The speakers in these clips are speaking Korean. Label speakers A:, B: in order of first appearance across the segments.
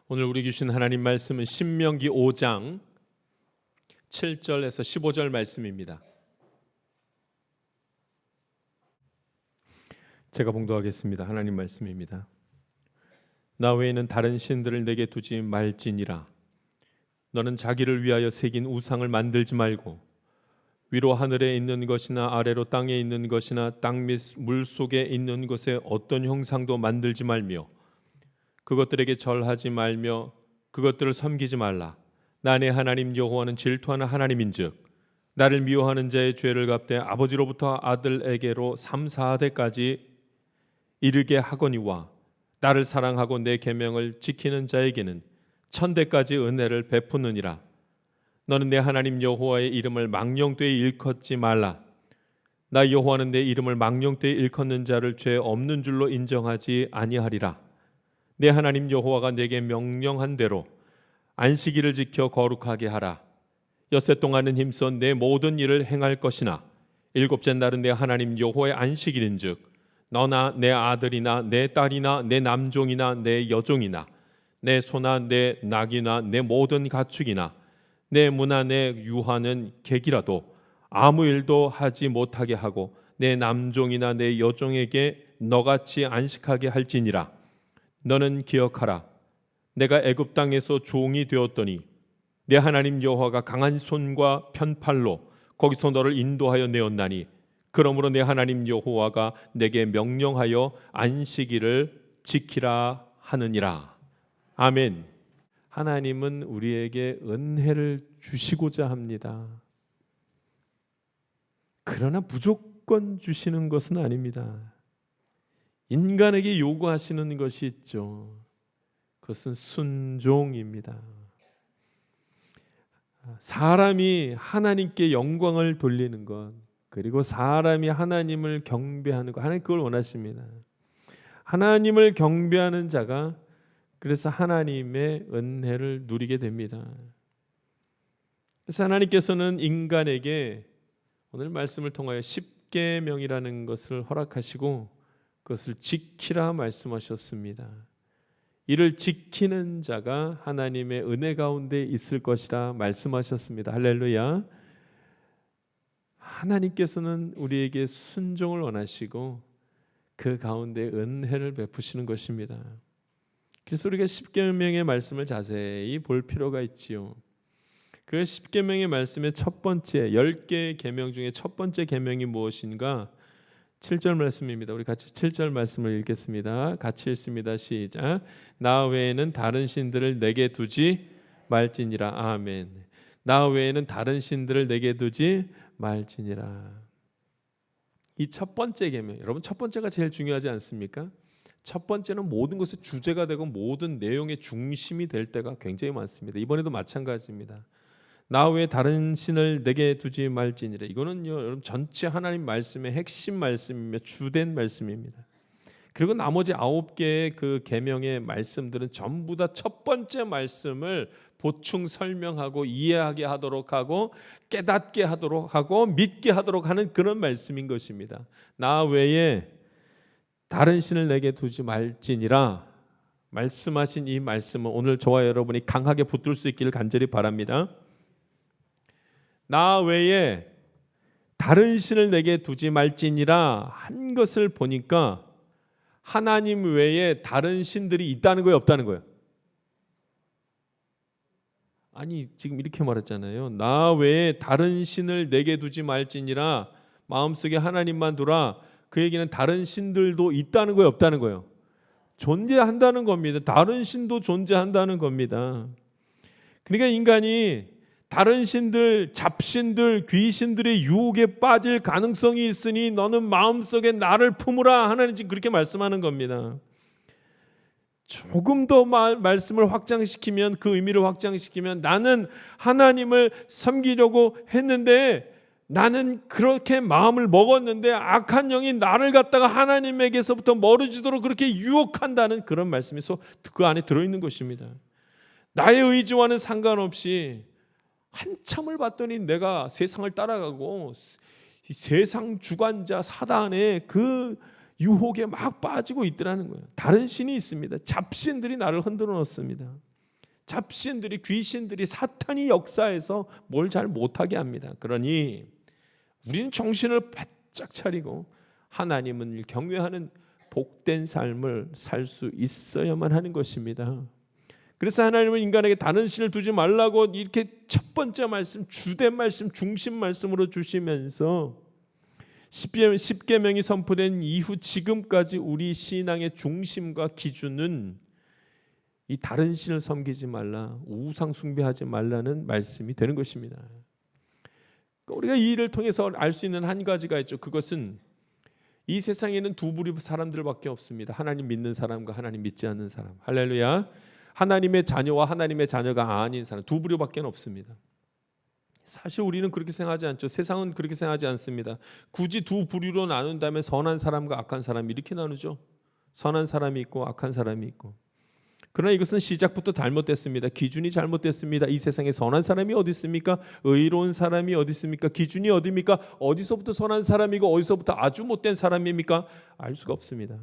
A: 오늘 우리 주신 하나님 말씀은 신명기 5장 7절에서 15절 말씀입니다. 제가 봉독하겠습니다. 하나님 말씀입니다. 나 외에는 다른 신들을 내게 두지 말지니라. 너는 자기를 위하여 새긴 우상을 만들지 말고 위로 하늘에 있는 것이나 아래로 땅에 있는 것이나 땅 및 물 속에 있는 것에 어떤 형상도 만들지 말며 그것들에게 절하지 말며 그것들을 섬기지 말라. 나 내 하나님 여호와는 질투하는 하나님인즉 나를 미워하는 자의 죄를 갚되 아버지로부터 아들에게로 3, 4대까지 이르게 하거니와 나를 사랑하고 내 계명을 지키는 자에게는 1000대까지 은혜를 베푸느니라. 너는 내 하나님 여호와의 이름을 망령되이 일컫지 말라. 나 여호와는 내 이름을 망령되이 일컫는 자를 죄 없는 줄로 인정하지 아니하리라. 내 하나님 여호와가 내게 명령한 대로 안식일을 지켜 거룩하게 하라. 엿새 동안은 힘써 내 모든 일을 행할 것이나 일곱째 날은 내 하나님 여호와의 안식일인즉 너나 내 아들이나 내 딸이나 내 남종이나 내 여종이나 내 소나 내 낙이나 내 모든 가축이나 내 무나 내 유하는 객이라도 아무 일도 하지 못하게 하고 내 남종이나 내 여종에게 너같이 안식하게 할지니라. 너는 기억하라. 내가 애굽 땅에서 종이 되었더니 내 하나님 여호와가 강한 손과 편팔로 거기서 너를 인도하여 내었나니 그러므로 내 하나님 여호와가 내게 명령하여 안식일을 지키라 하느니라. 아멘. 하나님은 우리에게 은혜를 주시고자 합니다. 그러나 무조건 주시는 것은 아닙니다. 인간에게 요구하시는 것이 있죠. 그것은 순종입니다. 사람이 하나님께 영광을 돌리는 것, 그리고 사람이 하나님을 경배하는 것, 하나님 그걸 원하십니다. 하나님을 경배하는 자가 그래서 하나님의 은혜를 누리게 됩니다. 그래서 하나님께서는 인간에게 오늘 말씀을 통하여 십계명이라는 것을 허락하시고 그것을 지키라 말씀하셨습니다. 이를 지키는 자가 하나님의 은혜 가운데 있을 것이라 말씀하셨습니다. 할렐루야. 하나님께서는 우리에게 순종을 원하시고 그 가운데 은혜를 베푸시는 것입니다. 그래서 우리가 십계명의 말씀을 자세히 볼 필요가 있지요. 그 십계명의 말씀의 첫 번째 10개의 계명 중에 첫 번째 계명이 무엇인가? 7절 말씀입니다. 우리 같이 7절 말씀을 읽겠습니다. 같이 읽습니다. 시작. 나 외에는 다른 신들을 내게 두지 말지니라. 아멘. 나 외에는 다른 신들을 내게 두지 말지니라. 이 첫 번째 계명, 여러분 첫 번째가 제일 중요하지 않습니까? 첫 번째는 모든 것의 주제가 되고 모든 내용의 중심이 될 때가 굉장히 많습니다. 이번에도 마찬가지입니다. 나 외에 다른 신을 내게 두지 말지니라. 이거는요, 여러분 전체 하나님 말씀의 핵심 말씀이며 주된 말씀입니다. 그리고 나머지 9개의 그 계명의 말씀들은 전부 다 첫 번째 말씀을 보충 설명하고 이해하게 하도록 하고 깨닫게 하도록 하고 믿게 하도록 하는 그런 말씀인 것입니다. 나 외에 다른 신을 내게 두지 말지니라 말씀하신 이 말씀은 오늘 저와 여러분이 강하게 붙들 수 있기를 간절히 바랍니다. 나 외에 다른 신을 내게 두지 말지니라 한 것을 보니까 하나님 외에 다른 신들이 있다는 거예요, 없다는 거예요? 아니 지금 이렇게 말했잖아요. 나 외에 다른 신을 내게 두지 말지니라 마음속에 하나님만 두라. 그 얘기는 다른 신들도 있다는 거예요, 없다는 거예요? 존재한다는 겁니다. 다른 신도 존재한다는 겁니다. 그러니까 인간이 다른 신들, 잡신들, 귀신들의 유혹에 빠질 가능성이 있으니 너는 마음속에 나를 품으라. 하나님 지금 그렇게 말씀하는 겁니다. 조금 더 말씀을 확장시키면, 그 의미를 확장시키면 나는 하나님을 섬기려고 했는데 나는 그렇게 마음을 먹었는데 악한 영이 나를 갖다가 하나님에게서부터 멀어지도록 그렇게 유혹한다는 그런 말씀이 그 안에 들어있는 것입니다. 나의 의지와는 상관없이 한참을 봤더니 내가 세상을 따라가고 세상 주관자 사단의 그 유혹에 막 빠지고 있더라는 거예요. 다른 신이 있습니다. 잡신들이 나를 흔들어 놓습니다. 잡신들이, 귀신들이, 사탄이 역사해서 뭘 잘 못하게 합니다. 그러니 우리는 정신을 바짝 차리고 하나님을 경외하는 복된 삶을 살 수 있어야만 하는 것입니다. 그래서 하나님은 인간에게 다른 신을 두지 말라고 이렇게 첫 번째 말씀, 주된 말씀, 중심 말씀으로 주시면서 십계명이 선포된 이후 지금까지 우리 신앙의 중심과 기준은 이 다른 신을 섬기지 말라, 우상 숭배하지 말라는 말씀이 되는 것입니다. 우리가 이 일을 통해서 알 수 있는 한 가지가 있죠. 그것은 이 세상에는 두 부류의 사람들밖에 없습니다. 하나님 믿는 사람과 하나님 믿지 않는 사람. 할렐루야. 하나님의 자녀와 하나님의 자녀가 아닌 사람, 두 부류밖에 없습니다. 사실 우리는 그렇게 생각하지 않죠. 세상은 그렇게 생각하지 않습니다. 굳이 두 부류로 나눈다면 선한 사람과 악한 사람 이렇게 나누죠. 선한 사람이 있고 악한 사람이 있고. 그러나 이것은 시작부터 잘못됐습니다. 기준이 잘못됐습니다. 이 세상에 선한 사람이 어디 있습니까? 의로운 사람이 어디 있습니까? 기준이 어디입니까? 어디서부터 선한 사람이고 어디서부터 아주 못된 사람입니까? 알 수가 없습니다.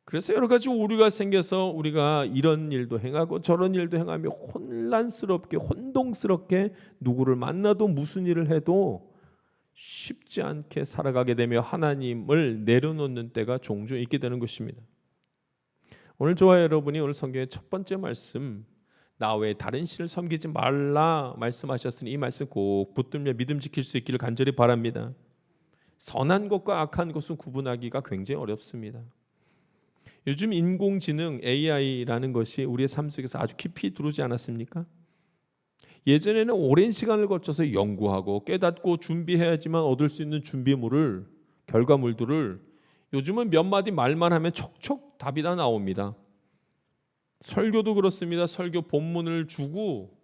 A: 그래서 여러 가지 오류가 생겨서 우리가 이런 일도 행하고 저런 일도 행하며 혼란스럽게, 혼동스럽게 누구를 만나도 무슨 일을 해도 쉽지 않게 살아가게 되며 하나님을 내려놓는 때가 종종 있게 되는 것입니다. 오늘 저와 여러분이 오늘 성경의 첫 번째 말씀, 나 외에 다른 신을 섬기지 말라 말씀하셨으니 이 말씀 꼭 붙들며 믿음 지킬 수 있기를 간절히 바랍니다. 선한 것과 악한 것은 구분하기가 굉장히 어렵습니다. 요즘 인공지능 AI라는 것이 우리의 삶 속에서 아주 깊이 들어오지 않았습니까? 예전에는 오랜 시간을 거쳐서 연구하고 깨닫고 준비해야지만 얻을 수 있는 준비물을, 결과물들을 요즘은 몇 마디 말만 하면 척척 답이 다 나옵니다. 설교도 그렇습니다. 설교 본문을 주고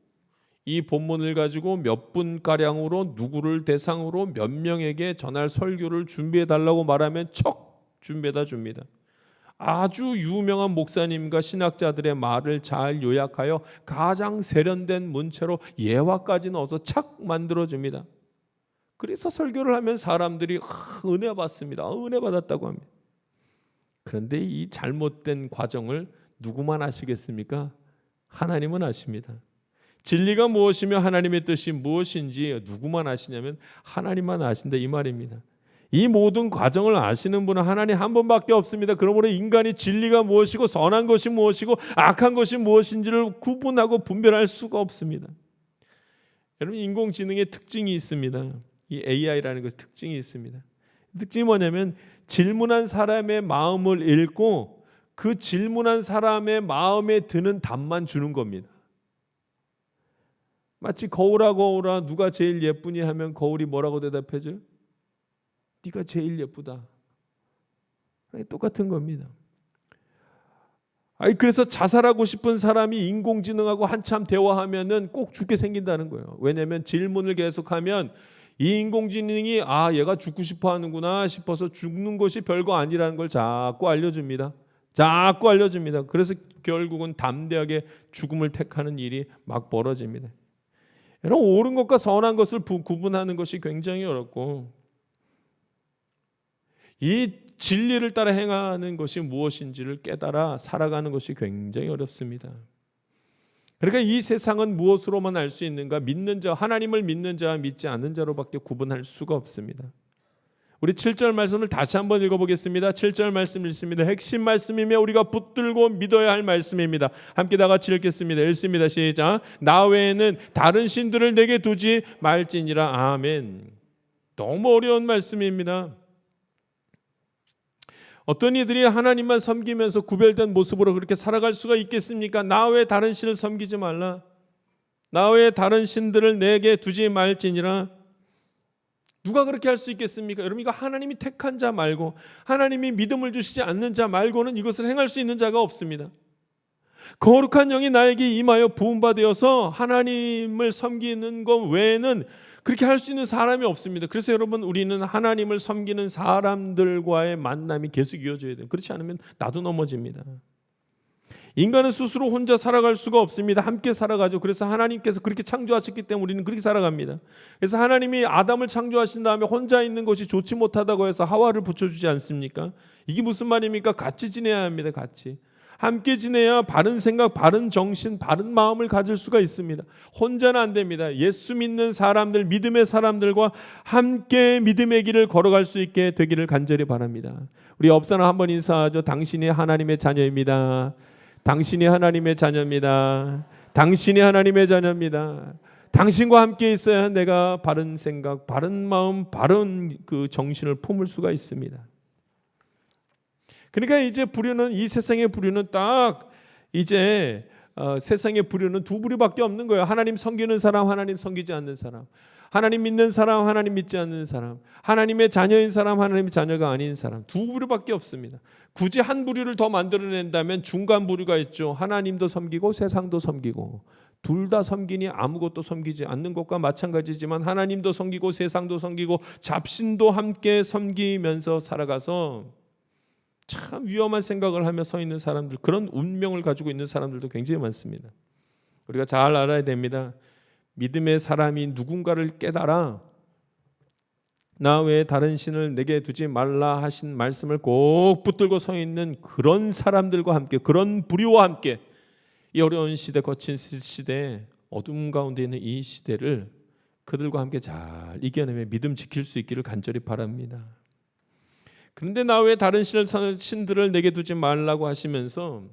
A: 이 본문을 가지고 몇 분가량으로 누구를 대상으로 몇 명에게 전할 설교를 준비해 달라고 말하면 척 준비해다 줍니다. 아주 유명한 목사님과 신학자들의 말을 잘 요약하여 가장 세련된 문체로 예화까지 넣어서 착 만들어줍니다. 그래서 설교를 하면 사람들이 은혜 받습니다. 은혜 받았다고 합니다. 그런데 이 잘못된 과정을 누구만 아시겠습니까? 하나님은 아십니다. 진리가 무엇이며 하나님의 뜻이 무엇인지 누구만 아시냐면 하나님만 아신다 이 말입니다. 이 모든 과정을 아시는 분은 하나님 한 분밖에 없습니다. 그러므로 인간이 진리가 무엇이고 선한 것이 무엇이고 악한 것이 무엇인지를 구분하고 분별할 수가 없습니다. 여러분, 인공지능의 특징이 있습니다. 이 AI라는 것의 특징이 있습니다. 특징이 뭐냐면 질문한 사람의 마음을 읽고 그 질문한 사람의 마음에 드는 답만 주는 겁니다. 마치 거울아 거울아 누가 제일 예쁘니 하면 거울이 뭐라고 대답해줘요? 네가 제일 예쁘다. 똑같은 겁니다. 그래서 자살하고 싶은 사람이 인공지능하고 한참 대화하면은 꼭 죽게 생긴다는 거예요. 왜냐하면 질문을 계속하면 이 인공지능이 얘가 죽고 싶어 하는구나 싶어서 죽는 것이 별거 아니라는 걸 자꾸 알려줍니다. 그래서 결국은 담대하게 죽음을 택하는 일이 막 벌어집니다. 여러분, 옳은 것과 선한 것을 구분하는 것이 굉장히 어렵고 이 진리를 따라 행하는 것이 무엇인지를 깨달아 살아가는 것이 굉장히 어렵습니다. 그러니까 이 세상은 무엇으로만 알 수 있는가? 믿는 자, 하나님을 믿는 자와 믿지 않는 자로밖에 구분할 수가 없습니다. 우리 7절 말씀을 다시 한번 읽어보겠습니다. 7절 말씀 읽습니다. 핵심 말씀이며 우리가 붙들고 믿어야 할 말씀입니다. 함께 다 같이 읽겠습니다. 읽습니다. 시작. 나 외에는 다른 신들을 내게 두지 말지니라. 아멘. 너무 어려운 말씀입니다. 어떤 이들이 하나님만 섬기면서 구별된 모습으로 그렇게 살아갈 수가 있겠습니까? 나 외에 다른 신을 섬기지 말라. 나 외에 다른 신들을 내게 두지 말지니라. 누가 그렇게 할 수 있겠습니까? 여러분, 이거 하나님이 택한 자 말고 하나님이 믿음을 주시지 않는 자 말고는 이것을 행할 수 있는 자가 없습니다. 거룩한 영이 나에게 임하여 부음받아서 하나님을 섬기는 것 외에는 그렇게 할 수 있는 사람이 없습니다. 그래서 여러분, 우리는 하나님을 섬기는 사람들과의 만남이 계속 이어져야 돼요. 그렇지 않으면 나도 넘어집니다. 인간은 스스로 혼자 살아갈 수가 없습니다. 함께 살아가죠. 그래서 하나님께서 그렇게 창조하셨기 때문에 우리는 그렇게 살아갑니다. 그래서 하나님이 아담을 창조하신 다음에 혼자 있는 것이 좋지 못하다고 해서 하와를 붙여주지 않습니까? 이게 무슨 말입니까? 같이 지내야 합니다. 같이. 함께 지내야 바른 생각, 바른 정신, 바른 마음을 가질 수가 있습니다. 혼자는 안 됩니다. 예수 믿는 사람들, 믿음의 사람들과 함께 믿음의 길을 걸어갈 수 있게 되기를 간절히 바랍니다. 우리 옆사람 한번 인사하죠. 당신이 하나님의 자녀입니다. 당신이 하나님의 자녀입니다. 당신이 하나님의 자녀입니다. 당신과 함께 있어야 내가 바른 생각, 바른 마음, 바른 그 정신을 품을 수가 있습니다. 그러니까 이제 부류는, 이 세상의 부류는 딱 이제 세상의 부류는 두 부류밖에 없는 거예요. 하나님 섬기는 사람, 하나님 섬기지 않는 사람. 하나님 믿는 사람, 하나님 믿지 않는 사람. 하나님의 자녀인 사람, 하나님의 자녀가 아닌 사람. 두 부류밖에 없습니다. 굳이 한 부류를 더 만들어낸다면 중간 부류가 있죠. 하나님도 섬기고 세상도 섬기고. 둘 다 섬기니 아무것도 섬기지 않는 것과 마찬가지지만 하나님도 섬기고 세상도 섬기고 잡신도 함께 섬기면서 살아가서 참 위험한 생각을 하며 서 있는 사람들, 그런 운명을 가지고 있는 사람들도 굉장히 많습니다. 우리가 잘 알아야 됩니다. 믿음의 사람이 누군가를 깨달아 나 외에 다른 신을 내게 두지 말라 하신 말씀을 꼭 붙들고 서 있는 그런 사람들과 함께, 그런 부류와 함께 이 어려운 시대, 거친 시대, 어둠 가운데 있는 이 시대를 그들과 함께 잘 이겨내며 믿음 지킬 수 있기를 간절히 바랍니다. 그런데 나 외에 다른 신들을 내게 두지 말라고 하시면서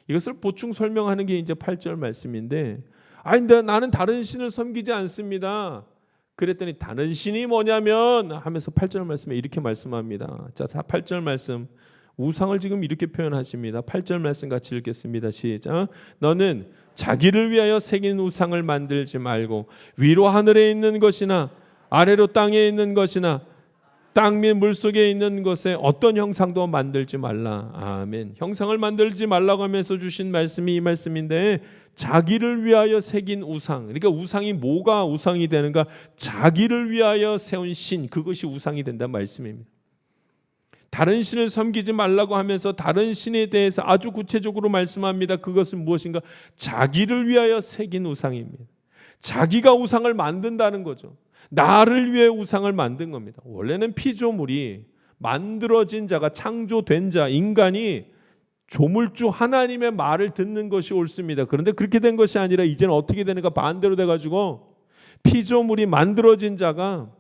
A: 이것을 보충 설명하는 게 이제 8절 말씀인데, 나는 다른 신을 섬기지 않습니다. 그랬더니 다른 신이 뭐냐면 하면서 8절 말씀에 이렇게 말씀합니다. 자, 8절 말씀 우상을 지금 이렇게 표현하십니다. 8절 말씀 같이 읽겠습니다. 시작. 너는 자기를 위하여 새긴 우상을 만들지 말고 위로 하늘에 있는 것이나 아래로 땅에 있는 것이나 땅 및 물속에 있는 것에 어떤 형상도 만들지 말라. 아멘. 형상을 만들지 말라고 하면서 주신 말씀이 이 말씀인데, 자기를 위하여 새긴 우상. 그러니까 우상이 뭐가 우상이 되는가? 자기를 위하여 세운 신, 그것이 우상이 된다는 말씀입니다. 다른 신을 섬기지 말라고 하면서 다른 신에 대해서 아주 구체적으로 말씀합니다. 그것은 무엇인가? 자기를 위하여 새긴 우상입니다. 자기가 우상을 만든다는 거죠. 나를 위해 우상을 만든 겁니다. 원래는 피조물이 만들어진 자가, 창조된 자, 인간이 조물주 하나님의 말을 듣는 것이 옳습니다. 그런데 그렇게 된 것이 아니라 이제는 어떻게 되는가? 반대로 돼가지고 피조물이 만들어진 자가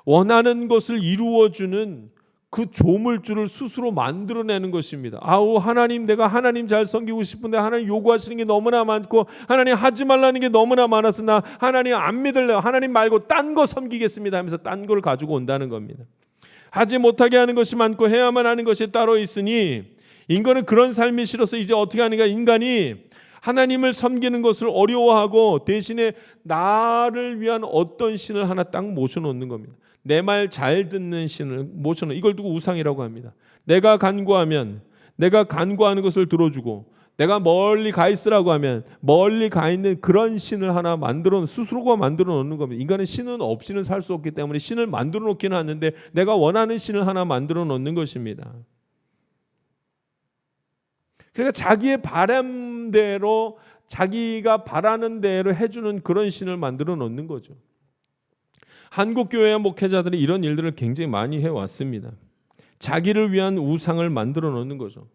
A: 원하는 것을 이루어주는 그 조물주를 스스로 만들어내는 것입니다. 하나님, 내가 하나님 잘 섬기고 싶은데 하나님 요구하시는 게 너무나 많고 하나님 하지 말라는 게 너무나 많아서 나 하나님 안 믿을래요. 하나님 말고 딴 거 섬기겠습니다 하면서 딴 걸 가지고 온다는 겁니다. 하지 못하게 하는 것이 많고 해야만 하는 것이 따로 있으니 인간은 그런 삶이 싫어서 이제 어떻게 하는가? 인간이 하나님을 섬기는 것을 어려워하고 대신에 나를 위한 어떤 신을 하나 딱 모셔놓는 겁니다. 내 말 잘 듣는 신을 모셔놓는, 이걸 두고 우상이라고 합니다. 내가 간구하면 내가 간구하는 것을 들어주고, 내가 멀리 가 있으라고 하면 멀리 가 있는 그런 신을 하나 스스로가 만들어 놓는 겁니다. 인간은 신은 없이는 살 수 없기 때문에 신을 만들어 놓기는 하는데 내가 원하는 신을 하나 만들어 놓는 것입니다. 그러니까 자기의 바람대로, 자기가 바라는 대로 해주는 그런 신을 만들어 놓는 거죠. 한국 교회와 목회자들이 이런 일들을 굉장히 많이 해왔습니다. 자기를 위한 우상을 만들어 놓는 거죠.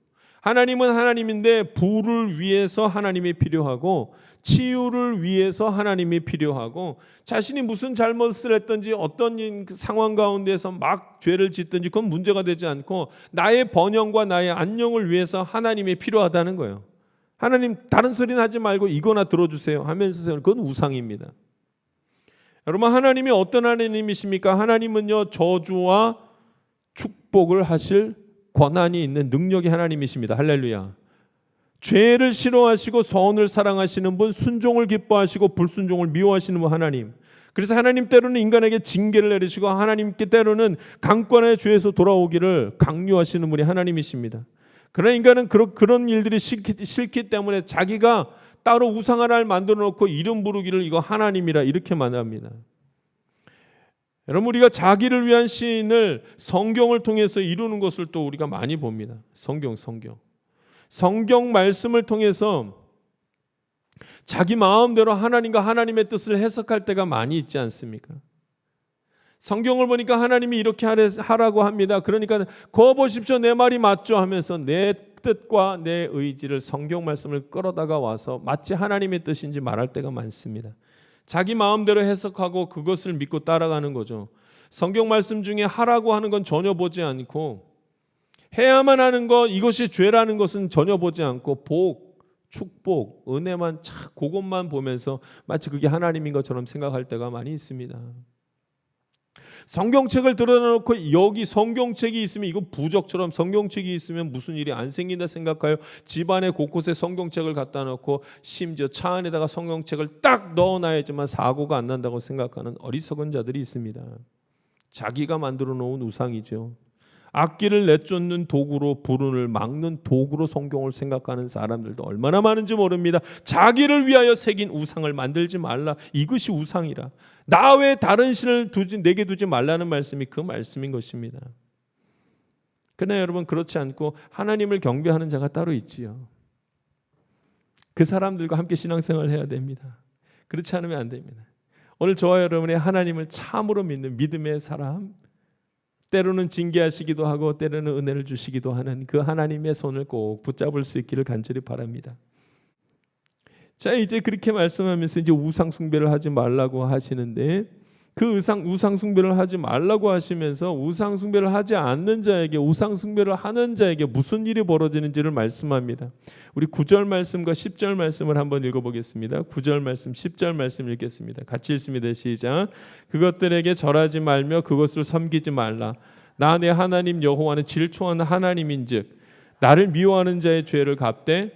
A: 하나님은 하나님인데 부를 위해서 하나님이 필요하고 치유를 위해서 하나님이 필요하고, 자신이 무슨 잘못을 했든지 어떤 상황 가운데서 막 죄를 짓든지 그건 문제가 되지 않고 나의 번영과 나의 안녕을 위해서 하나님이 필요하다는 거예요. 하나님 다른 소리는 하지 말고 이거나 들어주세요 하면서, 그건 우상입니다. 여러분, 하나님이 어떤 하나님이십니까? 하나님은요, 저주와 축복을 하실 권한이 있는 능력의 하나님이십니다. 할렐루야. 죄를 싫어하시고 선을 사랑하시는 분, 순종을 기뻐하시고 불순종을 미워하시는 분 하나님. 그래서 하나님 때로는 인간에게 징계를 내리시고 하나님께 때로는 강권의 죄에서 돌아오기를 강요하시는 분이 하나님이십니다. 그러나 인간은 그런 일들이 싫기 때문에 자기가 따로 우상 하나를 만들어 놓고 이름 부르기를 이거 하나님이라 이렇게 말합니다. 여러분, 우리가 자기를 위한 신을 성경을 통해서 이루는 것을 또 우리가 많이 봅니다. 성경 말씀을 통해서 자기 마음대로 하나님과 하나님의 뜻을 해석할 때가 많이 있지 않습니까? 성경을 보니까 하나님이 이렇게 하라고 합니다. 그러니까 거 보십시오, 내 말이 맞죠 하면서 내 뜻과 내 의지를 성경 말씀을 끌어다가 와서 마치 하나님의 뜻인지 말할 때가 많습니다. 자기 마음대로 해석하고 그것을 믿고 따라가는 거죠. 성경 말씀 중에 하라고 하는 건 전혀 보지 않고, 해야만 하는 것, 이것이 죄라는 것은 전혀 보지 않고, 복, 축복, 은혜만 착 그것만 보면서 마치 그게 하나님인 것처럼 생각할 때가 많이 있습니다. 성경책을 들어놓고 여기 성경책이 있으면 이거 부적처럼 성경책이 있으면 무슨 일이 안 생긴다 생각하여 집안에 곳곳에 성경책을 갖다 놓고 심지어 차 안에다가 성경책을 딱 넣어놔야지만 사고가 안 난다고 생각하는 어리석은 자들이 있습니다. 자기가 만들어 놓은 우상이죠. 악기를 내쫓는 도구로, 불운을 막는 도구로 성경을 생각하는 사람들도 얼마나 많은지 모릅니다. 자기를 위하여 새긴 우상을 만들지 말라. 이것이 우상이라. 나 외에 다른 신을 내게 두지 말라는 말씀이 그 말씀인 것입니다. 그러나 여러분, 그렇지 않고 하나님을 경배하는 자가 따로 있지요. 그 사람들과 함께 신앙생활을 해야 됩니다. 그렇지 않으면 안 됩니다. 오늘 저와 여러분의 하나님을 참으로 믿는 믿음의 사람, 때로는 징계하시기도 하고 때로는 은혜를 주시기도 하는 그 하나님의 손을 꼭 붙잡을 수 있기를 간절히 바랍니다. 자, 이제 그렇게 말씀하면서 이제 우상 숭배를 하지 말라고 하시는데, 그 우상 숭배를 하지 말라고 하시면서 우상 숭배를 하지 않는 자에게, 우상 숭배를 하는 자에게 무슨 일이 벌어지는지를 말씀합니다. 우리 9절 말씀과 10절 말씀을 한번 읽어보겠습니다. 9절 말씀, 10절 말씀 읽겠습니다. 같이 읽습니다. 시작. 그것들에게 절하지 말며 그것을 섬기지 말라. 나 내 하나님 여호와는 질투하는 하나님인즉 나를 미워하는 자의 죄를 갚되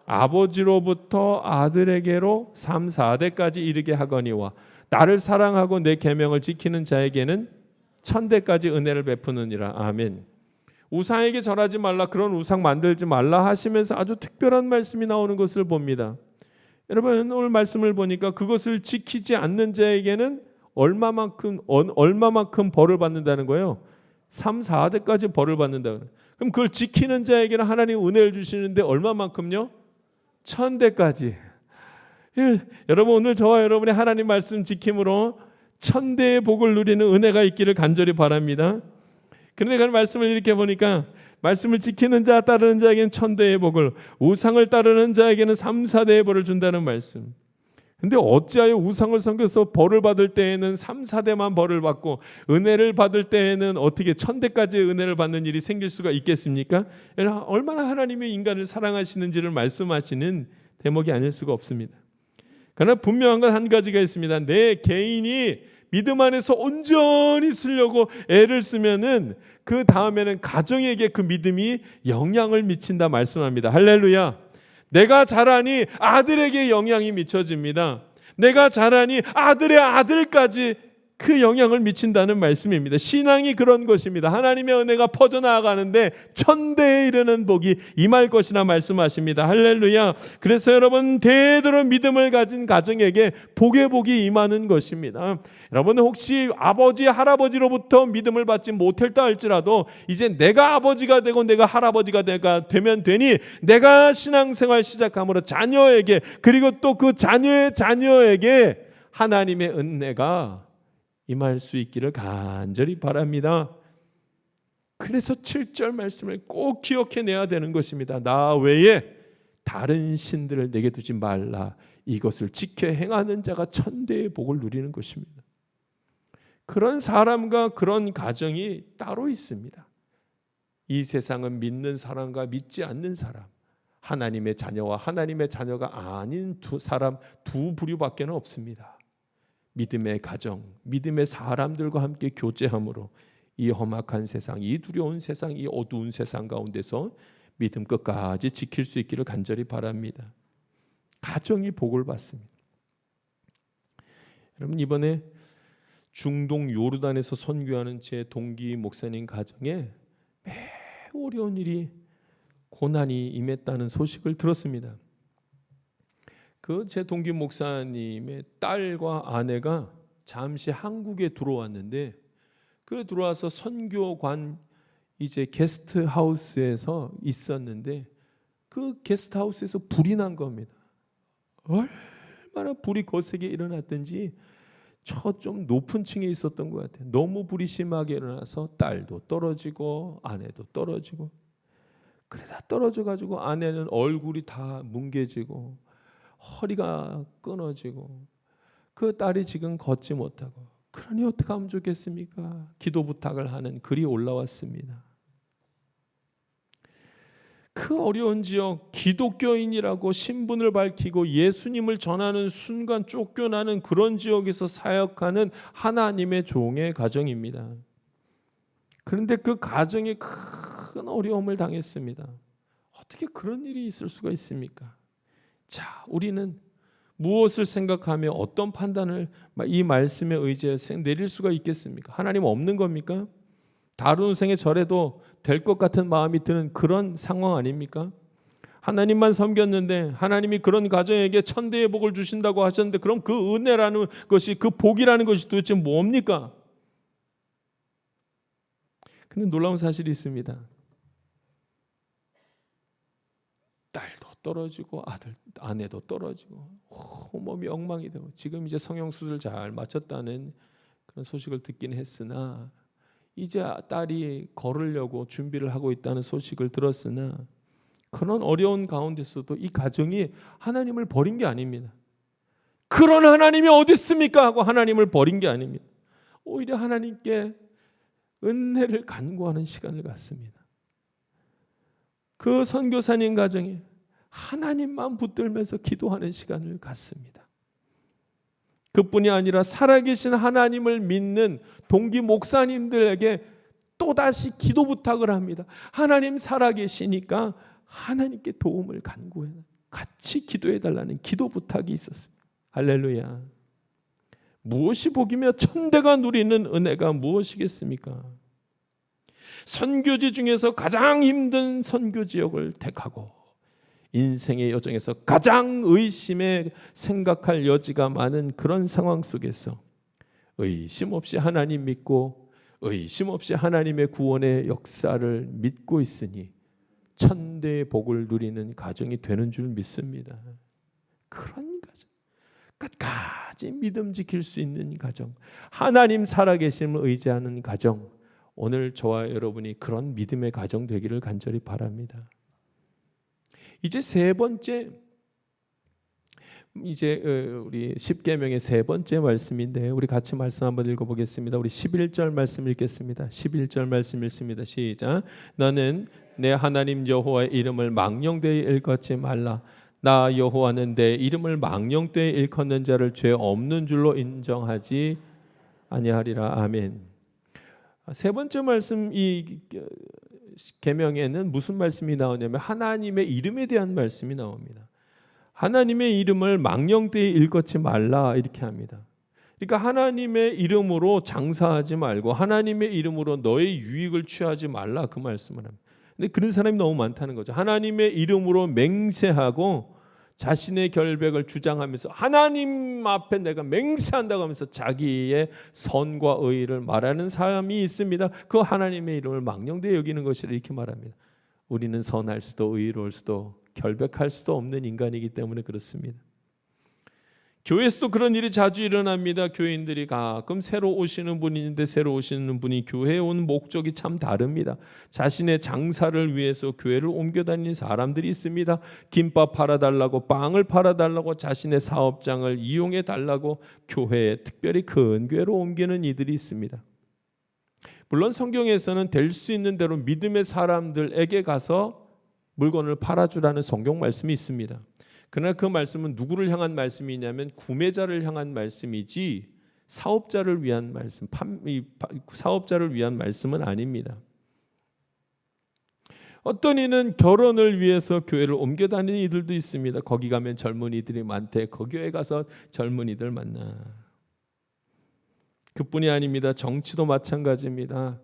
A: 아버지로부터 아들에게로 3, 4대까지 이르게 하거니와 나를 사랑하고 내 계명을 지키는 자에게는 1000대까지 은혜를 베푸느니라. 아멘. 우상에게 절하지 말라, 그런 우상 만들지 말라 하시면서 아주 특별한 말씀이 나오는 것을 봅니다. 여러분, 오늘 말씀을 보니까 그것을 지키지 않는 자에게는 얼마만큼 벌을 받는다는 거예요. 3, 4대까지 벌을 받는다. 그럼 그걸 지키는 자에게는 하나님 은혜를 주시는데 얼마만큼요? 1000대까지. 여러분, 오늘 저와 여러분의 하나님 말씀 지킴으로 1000대의 복을 누리는 은혜가 있기를 간절히 바랍니다. 그런데 그 말씀을 이렇게 보니까 말씀을 지키는 자, 따르는 자에게는 1000대의 복을, 우상을 따르는 자에게는 3, 4대의 벌을 준다는 말씀. 근데 어찌하여 우상을 섬겨서 벌을 받을 때에는 3, 4대만 벌을 받고 은혜를 받을 때에는 어떻게 1000대까지 은혜를 받는 일이 생길 수가 있겠습니까? 얼마나 하나님이 인간을 사랑하시는지를 말씀하시는 대목이 아닐 수가 없습니다. 그러나 분명한 건 한 가지가 있습니다. 내 개인이 믿음 안에서 온전히 쓰려고 애를 쓰면은 그 다음에는 가정에게 그 믿음이 영향을 미친다 말씀합니다. 할렐루야. 내가 잘하니 아들에게 영향이 미쳐집니다. 내가 잘하니 아들의 아들까지 그 영향을 미친다는 말씀입니다. 신앙이 그런 것입니다. 하나님의 은혜가 퍼져나가는데 1000대에 이르는 복이 임할 것이라 말씀하십니다. 할렐루야. 그래서 여러분, 대대로 믿음을 가진 가정에게 복의 복이 임하는 것입니다. 여러분, 혹시 아버지 할아버지로부터 믿음을 받지 못했다 할지라도 이제 내가 아버지가 되고 내가 할아버지가 되면 되니 내가 신앙생활 시작함으로 자녀에게, 그리고 또 그 자녀의 자녀에게 하나님의 은혜가 임할 수 있기를 간절히 바랍니다. 그래서 7절 말씀을 꼭 기억해내야 되는 것입니다. 나 외에 다른 신들을 내게 두지 말라. 이것을 지켜 행하는 자가 1000대의 복을 누리는 것입니다. 그런 사람과 그런 가정이 따로 있습니다. 이 세상은 믿는 사람과 믿지 않는 사람, 하나님의 자녀와 하나님의 자녀가 아닌 두 부류밖에 없습니다. 믿음의 가정, 믿음의 사람들과 함께 교제함으로 이 험악한 세상, 이 두려운 세상, 이 어두운 세상 가운데서 믿음 끝까지 지킬 수 있기를 간절히 바랍니다. 가정이 복을 받습니다. 여러분, 이번에 중동 요르단에서 선교하는 제 동기 목사님 가정에 매우 어려운 일이, 고난이 임했다는 소식을 들었습니다. 그 제 동기 목사님의 딸과 아내가 잠시 한국에 들어왔는데, 그 들어와서 선교관 이제 게스트하우스에서 있었는데 그 게스트하우스에서 불이 난 겁니다. 얼마나 불이 거세게 일어났든지 저 좀 높은 층에 있었던 것 같아요. 너무 불이 심하게 일어나서 딸도 떨어지고 아내도 떨어지고, 그러다 떨어져 가지고 아내는 얼굴이 다 뭉개지고 허리가 끊어지고 그 딸이 지금 걷지 못하고, 그러니 어떻게 하면 좋겠습니까? 기도 부탁을 하는 글이 올라왔습니다. 그 어려운 지역, 기독교인이라고 신분을 밝히고 예수님을 전하는 순간 쫓겨나는 그런 지역에서 사역하는 하나님의 종의 가정입니다. 그런데 그 가정이 큰 어려움을 당했습니다. 어떻게 그런 일이 있을 수가 있습니까? 자, 우리는 무엇을 생각하며 어떤 판단을 이 말씀에 의지해서 내릴 수가 있겠습니까? 하나님 없는 겁니까? 다른 생에 절해도 될 것 같은 마음이 드는 그런 상황 아닙니까? 하나님만 섬겼는데 하나님이 그런 가정에게 천대의 복을 주신다고 하셨는데, 그럼 그 은혜라는 것이, 그 복이라는 것이 도대체 뭡니까? 근데 놀라운 사실이 있습니다. 딸도 떨어지고 아내도 떨어지고 몸이 엉망이 되고, 지금 이제 성형수술 잘 마쳤다는 그런 소식을 듣긴 했으나, 이제 딸이 걸으려고 준비를 하고 있다는 소식을 들었으나, 그런 어려운 가운데서도 이 가정이 하나님을 버린 게 아닙니다. 그런 하나님이 어디 있습니까? 하고 하나님을 버린 게 아닙니다. 오히려 하나님께 은혜를 간구하는 시간을 갖습니다. 그 선교사님 가정이 하나님만 붙들면서 기도하는 시간을 갖습니다. 그뿐이 아니라 살아계신 하나님을 믿는 동기 목사님들에게 또다시 기도 부탁을 합니다. 하나님 살아계시니까 하나님께 도움을 간구해, 같이 기도해 달라는 기도 부탁이 있었습니다. 할렐루야. 무엇이 복이며 천대가 누리는 은혜가 무엇이겠습니까? 선교지 중에서 가장 힘든 선교 지역을 택하고 인생의 여정에서 가장 의심에 생각할 여지가 많은 그런 상황 속에서 의심 없이 하나님 믿고 의심 없이 하나님의 구원의 역사를 믿고 있으니 천대의 복을 누리는 가정이 되는 줄 믿습니다. 그런 가정, 끝까지 믿음 지킬 수 있는 가정, 하나님 살아계심을 의지하는 가정, 오늘 저와 여러분이 그런 믿음의 가정 되기를 간절히 바랍니다. 이제 세 번째, 이제 우리 십계명의 세 번째 말씀인데, 우리 같이 말씀 한번 읽어보겠습니다. 우리 11절 말씀 읽겠습니다. 11절 말씀 읽습니다. 시작. 너는 내 하나님 여호와의 이름을 망령되이 일컫지 말라. 나 여호와는 내 이름을 망령되이 일컫는 자를 죄 없는 줄로 인정하지 아니하리라. 아멘. 세 번째 말씀, 이 계명에는 무슨 말씀이 나오냐면 하나님의 이름에 대한 말씀이 나옵니다. 하나님의 이름을 망령되이 일컫지 말라 이렇게 합니다. 그러니까 하나님의 이름으로 장사하지 말고 하나님의 이름으로 너의 유익을 취하지 말라, 그 말씀을 합니다. 근데 그런 사람이 너무 많다는 거죠. 하나님의 이름으로 맹세하고 자신의 결백을 주장하면서 하나님 앞에 내가 맹세한다고 하면서 자기의 선과 의를 말하는 사람이 있습니다. 그 하나님의 이름을 망령되이 여기는 것이라 이렇게 말합니다. 우리는 선할 수도 의로울 수도 결백할 수도 없는 인간이기 때문에 그렇습니다. 교회에서도 그런 일이 자주 일어납니다. 교인들이 가끔 새로 오시는 분이 있는데 새로 오시는 분이 교회에 온 목적이 참 다릅니다. 자신의 장사를 위해서 교회를 옮겨 다니는 사람들이 있습니다. 김밥 팔아달라고, 빵을 팔아달라고, 자신의 사업장을 이용해 달라고 교회에, 특별히 큰 교회로 옮기는 이들이 있습니다. 물론 성경에서는 될 수 있는 대로 믿음의 사람들에게 가서 물건을 팔아주라는 성경 말씀이 있습니다. 그러나 그 말씀은 누구를 향한 말씀이냐면 구매자를 향한 말씀이지 사업자를 위한 말씀, 사업자를 위한 말씀은 아닙니다. 어떤 이는 결혼을 위해서 교회를 옮겨 다니는 이들도 있습니다. 거기 가면 젊은이들이 많대. 그 교회 가서 젊은이들 만나. 그뿐이 아닙니다. 정치도 마찬가지입니다.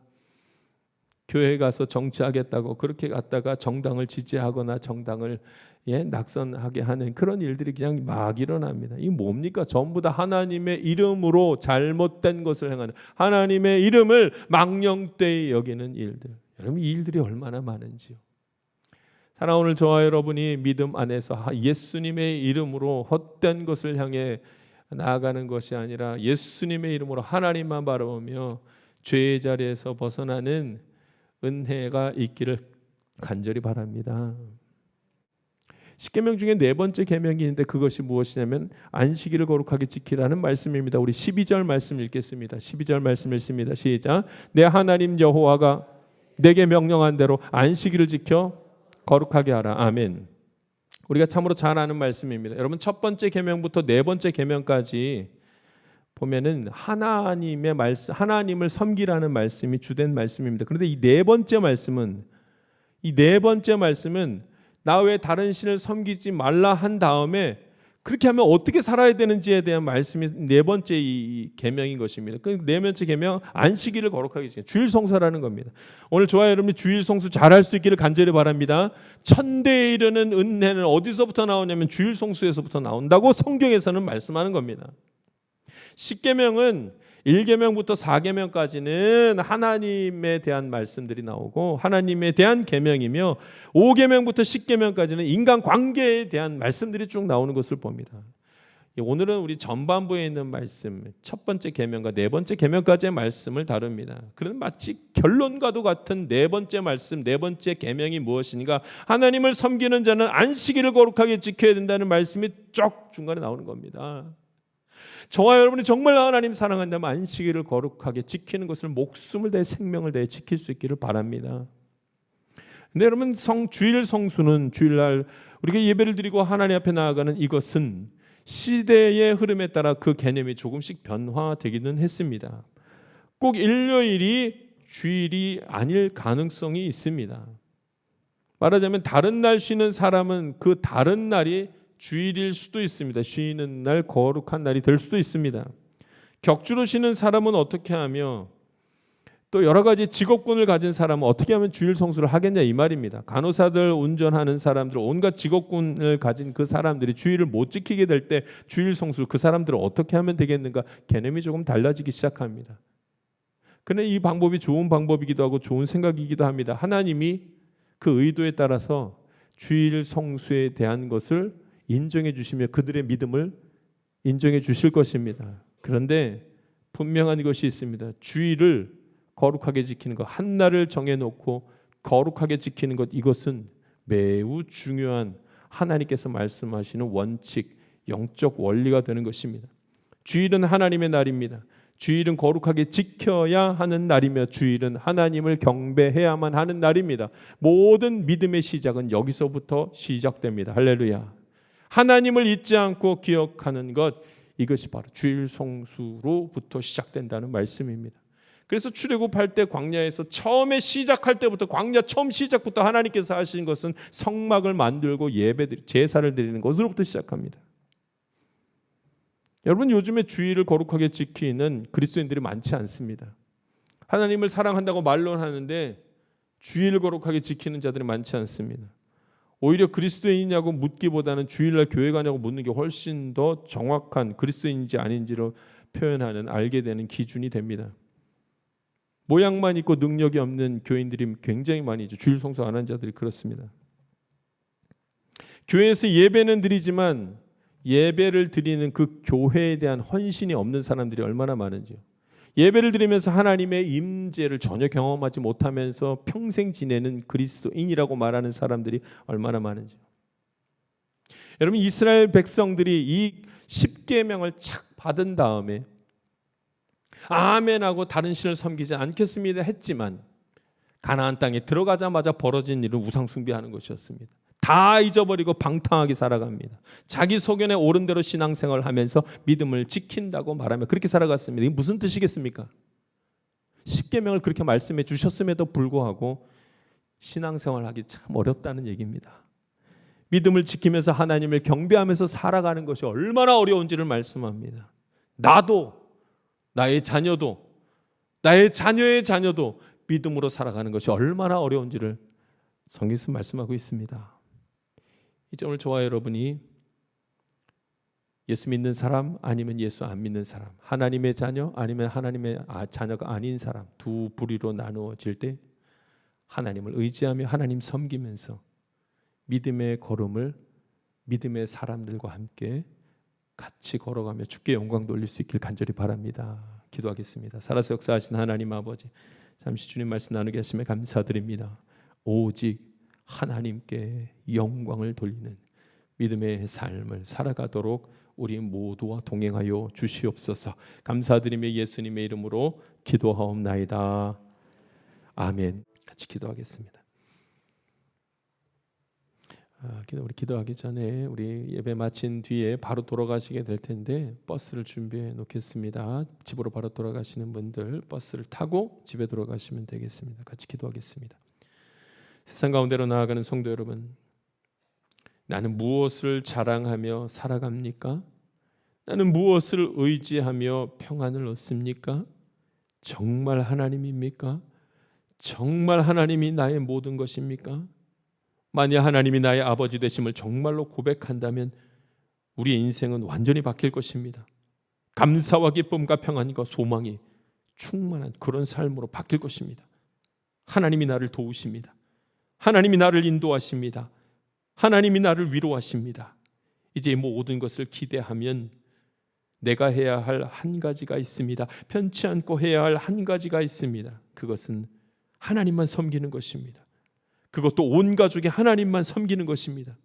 A: 교회에 가서 정치하겠다고 그렇게 갔다가 정당을 지지하거나 정당을 낙선하게 하는 그런 일들이 그냥 막 일어납니다. 이게 뭡니까? 전부 다 하나님의 이름으로 잘못된 것을 행하는, 하나님의 이름을 망령되이 여기는 일들. 여러분, 이 일들이 얼마나 많은지요. 사랑하는 오늘 저와 여러분이 믿음 안에서 예수님의 이름으로 헛된 것을 향해 나아가는 것이 아니라 예수님의 이름으로 하나님만 바라보며 죄의 자리에서 벗어나는 은혜가 있기를 간절히 바랍니다. 10계명 중에 네 번째 계명이 있는데 그것이 무엇이냐면 안식일을 거룩하게 지키라는 말씀입니다. 우리 12절 말씀 읽겠습니다. 12절 말씀 읽습니다. 시작. 내 하나님 여호와가 내게 명령한 대로 안식일을 지켜 거룩하게 하라. 아멘. 우리가 참으로 잘 아는 말씀입니다. 여러분, 첫 번째 계명부터 네 번째 계명까지 보면은 하나님의 말씀, 하나님을 섬기라는 말씀이 주된 말씀입니다. 그런데 이 네 번째 말씀은 나 외에 다른 신을 섬기지 말라 한 다음에 그렇게 하면 어떻게 살아야 되는지에 대한 말씀이 네 번째 이 계명인 것입니다. 그 네 번째 계명, 안식일을 거룩하게 지키는 주일 성수라는 겁니다. 오늘 저와 여러분이 주일 성수 잘할 수 있기를 간절히 바랍니다. 천대에 이르는 은혜는 어디서부터 나오냐면 주일 성수에서부터 나온다고 성경에서는 말씀하는 겁니다. 10계명은 1계명부터 4계명까지는 하나님에 대한 말씀들이 나오고 하나님에 대한 계명이며 5계명부터 10계명까지는 인간 관계에 대한 말씀들이 쭉 나오는 것을 봅니다. 오늘은 우리 전반부에 있는 말씀, 첫 번째 계명과 네 번째 계명까지의 말씀을 다룹니다. 그런 마치 결론과도 같은 네 번째 말씀, 네 번째 계명이 무엇인가? 하나님을 섬기는 자는 안식일을 거룩하게 지켜야 된다는 말씀이 쭉 중간에 나오는 겁니다. 저와 여러분이 정말 하나님 사랑한다면 안식일을 거룩하게 지키는 것을 목숨을 다해 생명을 다해 지킬 수 있기를 바랍니다. 근데 여러분, 주일 성수는 주일날 우리가 예배를 드리고 하나님 앞에 나아가는 이것은 시대의 흐름에 따라 그 개념이 조금씩 변화되기는 했습니다. 꼭 일요일이 주일이 아닐 가능성이 있습니다. 말하자면 다른 날 쉬는 사람은 그 다른 날이 주일일 수도 있습니다. 쉬는 날 거룩한 날이 될 수도 있습니다. 격주로 쉬는 사람은 어떻게 하며 또 여러 가지 직업군을 가진 사람은 어떻게 하면 주일 성수를 하겠냐 이 말입니다. 간호사들, 운전하는 사람들, 온갖 직업군을 가진 그 사람들이 주일을 못 지키게 될 때 주일 성수를 그 사람들을 어떻게 하면 되겠는가 개념이 조금 달라지기 시작합니다. 그런데 이 방법이 좋은 방법이기도 하고 좋은 생각이기도 합니다. 하나님이 그 의도에 따라서 주일 성수에 대한 것을 인정해 주시며 그들의 믿음을 인정해 주실 것입니다. 그런데 분명한 것이 있습니다. 주일을 거룩하게 지키는 것, 한 날을 정해놓고 거룩하게 지키는 것, 이것은 매우 중요한 하나님께서 말씀하시는 원칙, 영적 원리가 되는 것입니다. 주일은 하나님의 날입니다. 주일은 거룩하게 지켜야 하는 날이며 주일은 하나님을 경배해야만 하는 날입니다. 모든 믿음의 시작은 여기서부터 시작됩니다. 할렐루야. 하나님을 잊지 않고 기억하는 것, 이것이 바로 주일 성수로부터 시작된다는 말씀입니다. 그래서 출애굽할 때 광야에서 처음에 시작할 때부터 광야 처음 시작부터 하나님께서 하신 것은 성막을 만들고 제사를 드리는 것으로부터 시작합니다. 여러분, 요즘에 주일을 거룩하게 지키는 그리스도인들이 많지 않습니다. 하나님을 사랑한다고 말로는 하는데 주일을 거룩하게 지키는 자들이 많지 않습니다. 오히려 그리스도인이냐고 묻기보다는 주일날 교회 가냐고 묻는 게 훨씬 더 정확한 그리스도인인지 아닌지를 표현하는, 알게 되는 기준이 됩니다. 모양만 있고 능력이 없는 교인들이 굉장히 많이 있죠. 주일 성수 안 하는 자들이 그렇습니다. 교회에서 예배는 드리지만 예배를 드리는 그 교회에 대한 헌신이 없는 사람들이 얼마나 많은지요. 예배를 드리면서 하나님의 임재를 전혀 경험하지 못하면서 평생 지내는 그리스도인이라고 말하는 사람들이 얼마나 많은지요. 여러분, 이스라엘 백성들이 이 10계명을 착 받은 다음에 아멘하고 다른 신을 섬기지 않겠습니다 했지만 가나안 땅에 들어가자마자 벌어진 일은 우상 숭배하는 것이었습니다. 다 잊어버리고 방탕하게 살아갑니다. 자기 소견에 옳은 대로 신앙생활을 하면서 믿음을 지킨다고 말하며 그렇게 살아갔습니다. 이게 무슨 뜻이겠습니까? 10계명을 그렇게 말씀해 주셨음에도 불구하고 신앙생활하기 참 어렵다는 얘기입니다. 믿음을 지키면서 하나님을 경배하면서 살아가는 것이 얼마나 어려운지를 말씀합니다. 나도, 나의 자녀도, 나의 자녀의 자녀도 믿음으로 살아가는 것이 얼마나 어려운지를 성경에서 말씀하고 있습니다. 이제 오늘 저와 여러분이 예수 믿는 사람 아니면 예수 안 믿는 사람, 하나님의 자녀 아니면 하나님의 자녀가 아닌 사람, 두 부류로 나누어질 때 하나님을 의지하며 하나님 섬기면서 믿음의 걸음을 믿음의 사람들과 함께 같이 걸어가며 주께 영광 돌릴 수 있길 간절히 바랍니다. 기도하겠습니다. 살아서 역사하신 하나님 아버지, 잠시 주님 말씀 나누게 하심에 감사드립니다. 오직 하나님께 영광을 돌리는 믿음의 삶을 살아가도록 우리 모두와 동행하여 주시옵소서. 감사드리며 예수님의 이름으로 기도하옵나이다. 아멘. 같이 기도하겠습니다. 우리 기도하기 전에 우리 예배 마친 뒤에 바로 돌아가시게 될 텐데 버스를 준비해 놓겠습니다. 집으로 바로 돌아가시는 분들 버스를 타고 집에 돌아가시면 되겠습니다. 같이 기도하겠습니다. 세상 가운데로 나아가는 성도 여러분, 나는 무엇을 자랑하며 살아갑니까? 나는 무엇을 의지하며 평안을 얻습니까? 정말 하나님입니까? 정말 하나님이 나의 모든 것입니까? 만약 하나님이 나의 아버지 되심을 정말로 고백한다면 우리의 인생은 완전히 바뀔 것입니다. 감사와 기쁨과 평안과 소망이 충만한 그런 삶으로 바뀔 것입니다. 하나님이 나를 도우십니다. 하나님이 나를 인도하십니다. 하나님이 나를 위로하십니다. 이제 모든 것을 기대하면 내가 해야 할 한 가지가 있습니다. 편치 않고 해야 할 한 가지가 있습니다. 그것은 하나님만 섬기는 것입니다. 그것도 온 가족이 하나님만 섬기는 것입니다.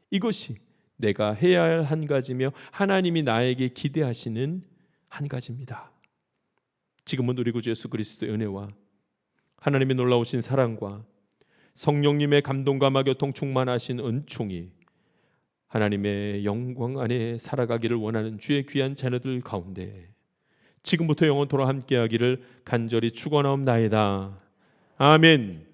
A: 이것이 내가 해야 할 한 가지며 하나님이 나에게 기대하시는 한 가지입니다. 지금은 우리 구주 예수 그리스도의 은혜와 하나님의 놀라우신 사랑과 성령님의 감동과 교통 충만하신 은총이 하나님의 영광 안에 살아가기를 원하는 주의 귀한 자녀들 가운데 지금부터 영원토록 함께하기를 간절히 축원하옵나이다. 아멘.